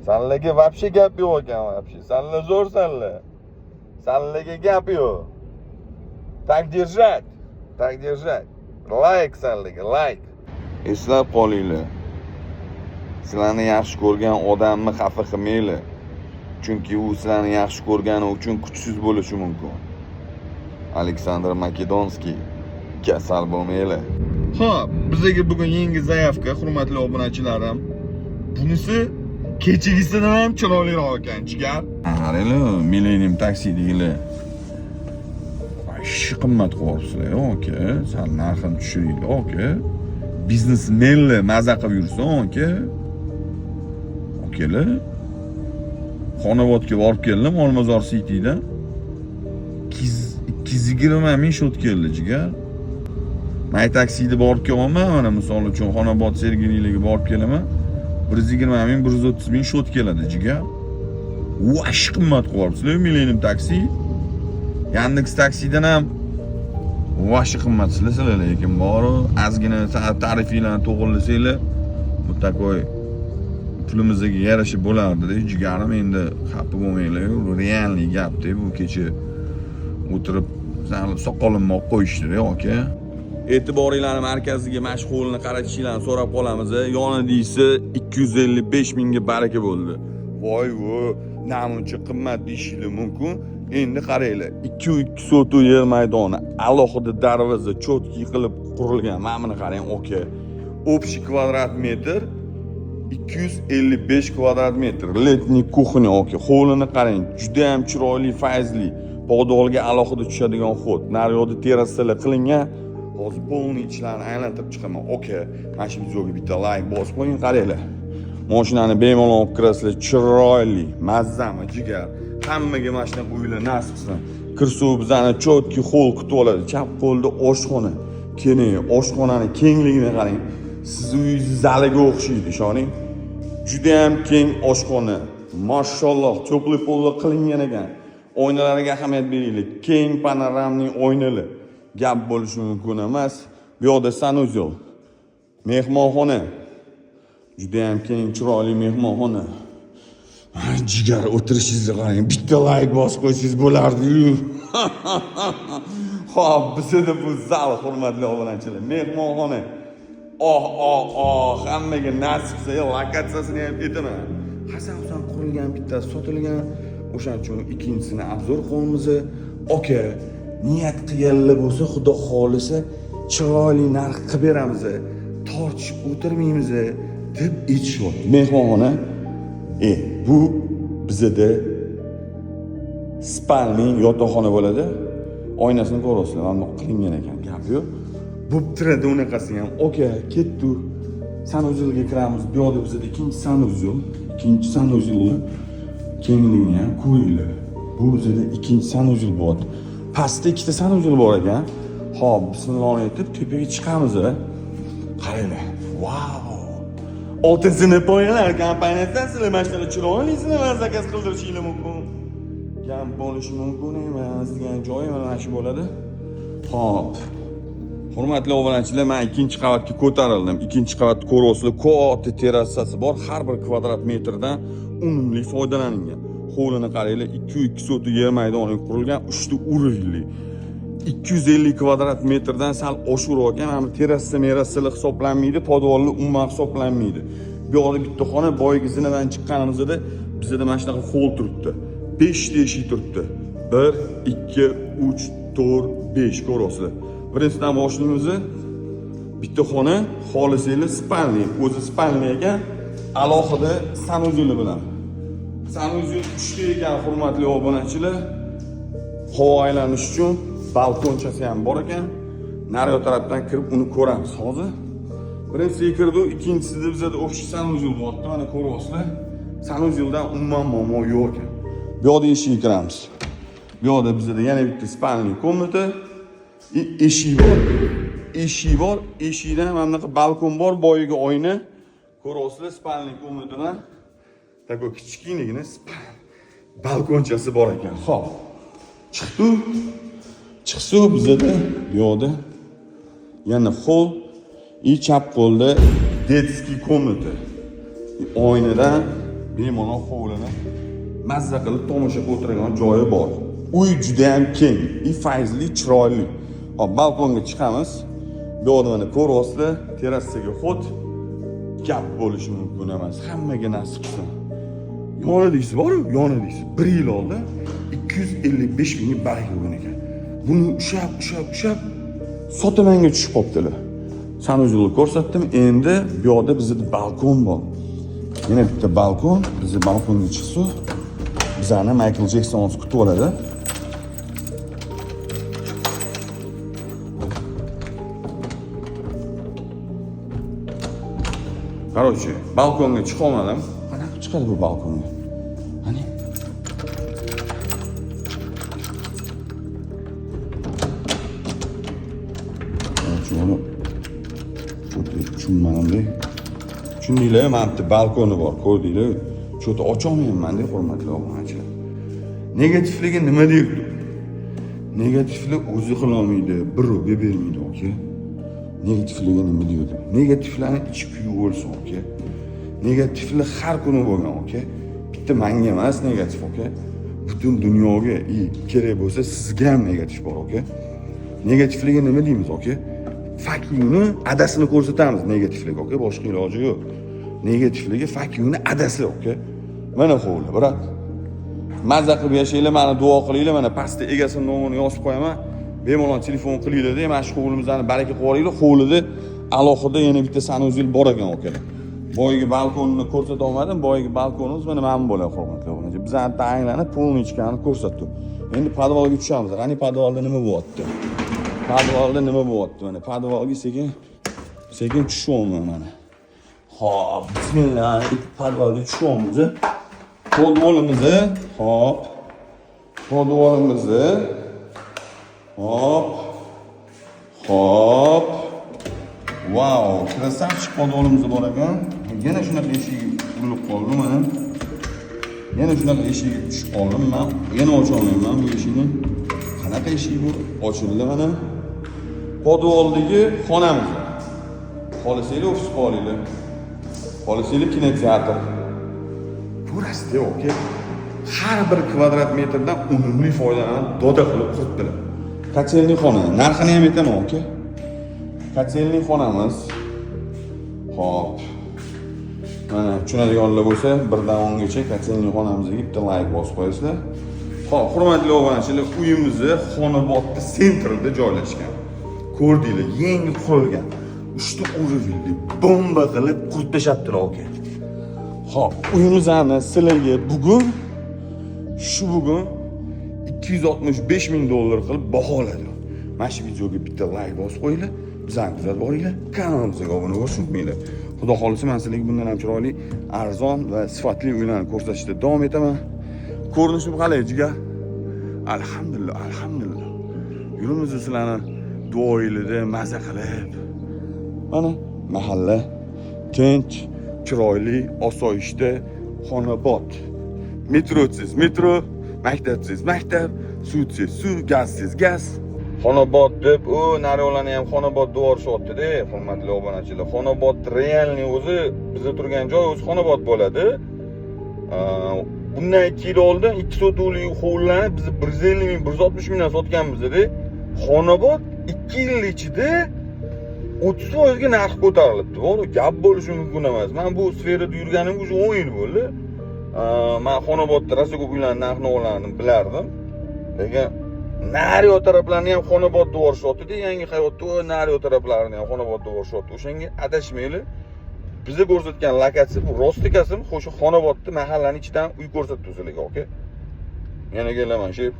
Senlarga вообще gap yo'q ekan вообще. Senlar zo'rsanlar. Senlarga gap yo'q. Так держать. Так держать. Like senlarga, like. Eslab qolinglar. Sizlarni yaxshi ko'rgan odamni xafa qilmanglar. Chunki u sizlarni yaxshi ko'rgani uchun kuchsiz bo'lishi mumkin. Aleksandr Makedonskiy, kasal bo'lmanglar. Xo'p, bizga bugun yangi zayavka, hurmatli obunachilarim. Bunisi kechagisidan ham chiroyliroq ekan, jigar. Qaranglar, Millennium taksi degilar. Ishi qimmat qo'yibsizlar, aka. Sal narxini tushiringlar, aka. Biznesmenlar maza qilib yursin, aka. Okalar. Xonobodga borib keldim, Olmazor City'dan. 220 ming shot keldi, jigar. Men taksida borib kelaman, mana misol uchun Xonobod Sergeliylarga borib kelaman. 120 ming, 130 ming shot keladi, jigar. Vosh qimmat qo'yibsizlar, Millennium taksi. Yandex taksidan ham vosh qimmat sizlar, lekin bor, ozgina tariflarni to'g'irlasanglar, bu takoy pulimizga yarashib bo'lardi-da, jigarim, endi xafa bo'lmanglar, realniy gap-da, bu kecha o'tirib soqolimni olib qo'yishdi, aka. E'tiboringlarni markaziga mashg'ulni qaratishinglarni so'rab qolamiz. Yonidagisi 255 mingga baraka bo'ldi. Voy, namuncha qimmat deyishinglar mumkin. Endi qaranglar, 2 sotu yer maydoni, alohida darvoza cho'tki qilib qurilgan. Mana buni qarang, aka. Общий kvadrat metr 255 kvadrat metr. Letniy kuxnya, aka. Hovlini qarang, juda ham chiroyli, fayzli. Podolga alohida tushadigan xod. Naryoqda terrasalar qilingan. Hozir polniy ichlarni aylantirib chiqaman. Aka, mana shu videoga bitta like bosib qo'ying, qaranglar. Mashinani bemalol olib kirasizlar, chiroyli, mazzami, jigar. Hammaga mana shunaqa uylar nasib qilsin. Kirsuv bizani cho'tki xo'l kutib oladi. Chap qo'lda oshxona. Keling, oshxonani kengligini qarang. Siz uyingiz zaliga o'xshaydi, ishoning. Juda ham keng oshxona. Mashalloh, cho'pli polda qilingan ekan. Oynalarga ahamiyat beringlar. Keng panoramli oynalar. Gap bo'lishi mumkin emas. Bu yoqda sanuzel. Mehmonxona. Juda ham keng, chiroyli mehmonxona. Jigar, o'tirishingizni qarang. Bitta like bosib qo'ysangiz bo'lardi-yu. Xo'p, bizda bu zal, hurmatli obunachilar. Mehmonxona. Hammaga nasib qilsa, lokatsiyasini ham aytaman. Hasan qurilgan, bittasi sotilgan. O'shaning uchun ikkinchisini obzor qilamiz. Aka, niyat qilganlar bo'lsa, Xudo xolisa, chiroyli narx qilib beramiz. Tortishib o'tirmaymiz deb aytishyapti. Mehmonxona. Bu bizda spalni yotoqxona bo'ladi. Oynasini ko'rasizlar, mana bu qilingan ekan, gap yo'q. Bo'ptiradi unaqasi ham. Aka, ketdi. Sanuzelga kiramiz. Bu yoqda bizda ikkinchi sanuzel. Kengligini ham ko'ringlar. Bu bizda ikkinchi sanuzel bor. Pastda ikkita sanuzel bor ekan. Xo'p, bismillah aytib tepaga chiqamiz. Qaranglar. Wow! Oltin sinf oilalar kompaniyasidan sizlar mashinalar chiroylisini zakaz qildirishingiz mumkin. Gap bo'lishi mumkin emas degan joyi mana shu bo'ladi. Xo'p. Hurmatli obunachilar, men ikkinchi qavatga ko'tarildim. Ikkinchi qavatda ko'rasizlar, katta terrasasi bor. Har bir kvadrat metrdan unumli foydalanilgan. Hovlini qaranglar, 2 sotu yer maydoni qurilgan, 3 ta urovli. 250 kvadrat metrdan sal oshiqroq ekan. Mana terrasa merasalar hisoblanmaydi, podvolli umuman hisoblanmaydi. Bu yoqda bitta xona, boyagi zinadan chiqqanimizda bizda mana shunaqa hol turibdi. 5 ta eshik turibdi. 1, 2, 3, 4, 5 ko'rasizlar. Birinchidan boshlaymiz. Bitta xona, xolisanglar spalni, o'zi spalni ekan, alohida sanuzeli bilan. Sanuzel 3 ta ekan, hurmatli obunachilar. Havo aylanish uchun balkonchasi ham bor ekan. Nariyoq tarafdan kirib uni ko'ramiz hozir. Birinchisi kirdi, ikkinchisida bizda o'xshash sanuzel bor. Mana ko'ryapsizlar. Sanuzeldan umuman muammo yo'q ekan. Bu yoqda eshikka kiramiz. Bu yoqda bizda yana bitta spalni komnata. Eshik bor. Eshikdan mana bunaqa balkon bor, boyiga oyna. Ko'ryapsizlar, spalni komnatadan takoy kichkinagina balkonchasi bor ekan. Xo'p. Chiqsa bizda bu yoqda yana hol, chap qo'lda детский komnata. Oynadan bemalol hovlini mazza qilib tomosha qilib o'tiradigan joyi bor. Uy juda ham keng, fayzli, chiroyli. Hop, balkonga chiqamiz. Bu yerda mana ko'ryapsizlar, terrasaga xod gap bo'lishi mumkin emas. Hammaga nasib qilsin. Yonidagisi bor-ku, yonidagisi 1 yil oldin 255 mingga barak bo'lgan ekan. Buni ushab sotimanga tushib qoptilar. Sanucilni ko'rsatdim. Endi bu yerda bizda balkon bor. Yana bitta balkon, bizni balkonga chiqsa, bizani Michael Jackson o'zi kutib oladi. Короче, balkonga chiqa olmadim. Qanaqa chiqadi bu balkonga? Qani? Chuni tushunmadim-da. Tushundinglar, mana bitta balkoni bor, ko'rdinglar. Cho'ta ocha olmayman deb hurmatli obunachilar. Negativligi nima deydi? Negativlik o'zi qila olmaydi, birovga bermaydi, aka. Negativligi nima deydi? Negativlarni ichib kuyib bo'lsa, aka. Negativlik har kuni bo'lgan, aka. Bitta menga emas negativ, aka. Butun dunyoga kerak bo'lsa, sizga ham negativ bor, aka. Negativligi nima deymiz, aka? Fakingni adasini ko'rsatamiz negativlik, aka. Boshqa iloji yo'q. Negativligi fakingni adasi, aka. Mana hovli, brat. Mazza qilib yashanglar, meni duo qilinglar. Mana pastda egasini nomini yozib qo'yaman. Bemalol telefon qilinglar-da, mana shu hovlimizni baraka qilib olinglar. Hovlida alohida yana bitta sanucil bor ekan, aka. Boyagi balkonni ko'rsata olmadim. Boyagi balkonimiz mana men bo'ladi, hurmatli obunachi. Bizani tayinlanib, polnichkani ko'rsatdim. Endi podvalga tushamiz. Qani podvalda nima bo'lyapti? Podvalda nima bo'lyapti? Mana podvalga sekin tushyapman mana. Hop, bismillah. Podvalga tushyapmiz. Podvalimizni, hop. Podvalimizni. Hop. Hop. Wow, krasavchik podvalimiz bor ekan. Yana shunaqa eshigi urilib qoldi mana. Yana shunaqa eshigi tushib qoldim men. Yana ocha olmayman bu eshikni. Qanaqa eshik bu? Ochildi mana. Podvaldagi xonamiz. Xolisanglar ofis qolinglar. Xolisanglar kinoteatr. Burasida aka. Har bir kvadrat metrdan unumli foydalanib doda qilib quribdilar. Kotelniy xona. Narxini ham aytaman aka. Kotelniy xonamiz. Hop. Mana tushunadiganlar bo'lsa, 1dan 10gacha kotelniy xonamizga bitta like bosib qo'yasizlar. Xo'p, hurmatli obunachilar, uyimizni Xonobodda sentrida joylashgan. Ko'rdinglar, yangi qurilgan. 3 ta urildi, bomba qilib qurib tashabdilar aka. Xo'p, uyimizni sizlarga bugun 265 ming dollar qilib baholadi. Mana shu videoga bitta like bosib qo'yinglar, bizani kuzatib boringlar, kanalimizga obuna bo'lishni unutmanglar. Xudo xolisa men sizlarga bundan ham chiroyli, arzon va sifatli uylarni ko'rsatishda davom etaman. Ko'rinishim qalay, jigar? Alhamdulillah, alhamdulillah. Yurimiz sizlarni duoylarda maza qilib. Mana mahalla tinch, chiroyli, osoyishta, Xonobod. Metrosiz metro, maktabsiz maktab, suvsiz suv, gazsiz gaz. Xonobod deb, naryolarni ham Xonobod deb yuborishyapti-da, hurmatli obunachilar. Xonobod realniy o'zi, bizda turgan joy o'zi Xonobod bo'ladi. Bundan 2 yil oldin 2 sotuvlik hovlilarni biz 150 ming, 160 mingdan sotganmiz-da. Xonobod 2 yil ichida 30% ga narx ko'tarilibdi. To'g'ri, gap bo'lishi mumkin emas. Men bu sferada yurganimga уже 10 yil bo'ldi. Men Xonobodda rosa ko'p uylarning narx-navolarni bilardim. Lekin Nariyo taraflarni ham Xonobodda yuborishyapti-da, yangi hayotda Nariyo taraflarini ham Xonobodda yuborishyapti. O'shanga adashmaylik. Bizga ko'rsatgan lokatsiya bu rostikasimi, xo'sh Xonobodda mahallaning ichidan uy ko'rsatdi sizlarga, aka. Yana kelaman, shef.